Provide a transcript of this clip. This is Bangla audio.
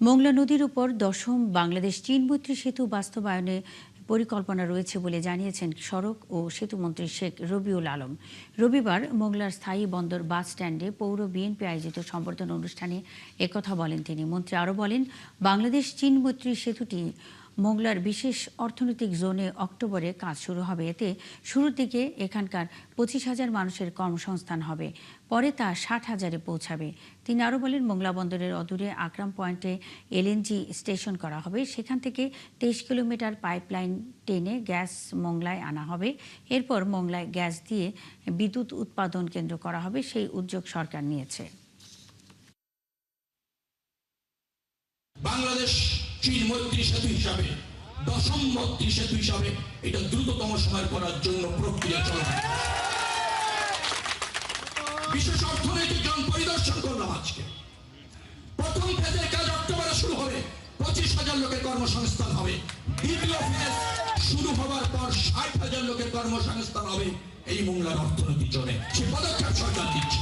মোংলা নদীর উপর দশম বাংলাদেশ চীন মৈত্রী সেতু বাস্তবায়নে পরিকল্পনা রয়েছে বলে জানিয়েছেন সড়ক ও সেতুমন্ত্রী শেখ রবিউল আলম। রবিবার মোংলার স্থায়ী বন্দর বাস স্ট্যান্ডে পৌর বিএনপি আয়োজিত সম্বর্ধনা অনুষ্ঠানে একথা বলেন তিনি। মন্ত্রী আরও বলেন, বাংলাদেশ চীন মৈত্রী সেতুটি মোংলার বিশেষ অর্থনৈতিক জোনে অক্টোবরে কাজ শুরু হবে। এতে শুরুর দিকে এখানকার 25,000 মানুষের কর্মসংস্থান হবে, পরে তা 60,000-এ পৌঁছাবে। তিনি আরও বলেন, মোংলা বন্দরের অদূরে আকরাম পয়েন্টে এলএনজি স্টেশন করা হবে। সেখান থেকে 23 কিলোমিটার পাইপলাইন টেনে গ্যাস মোংলায় আনা হবে। এরপর মোংলায় গ্যাস দিয়ে বিদ্যুৎ উৎপাদন কেন্দ্র করা হবে। সেই উদ্যোগ সরকার নিয়েছে। বাংলাদেশ চীন মৈত্রী সেতু হিসাবে, দশম মৈত্রী সেতু হিসাবে এটা দ্রুততম সময় করার জন্য প্রক্রিয়া চলছে। বিশেষ অর্থনৈতিক জোন পরিদর্শন করলাম আজকে। প্রথম ফেজের কাজ অক্টোবরে শুরু হবে, 25,000 লোকের কর্মসংস্থান হবে। দ্বিতীয় ফেজ শুরু হওয়ার পর 60,000 লোকের কর্মসংস্থান হবে এই মোংলার অর্থনৈতিক জোনে। সে পদক্ষেপ সরকার দিচ্ছে।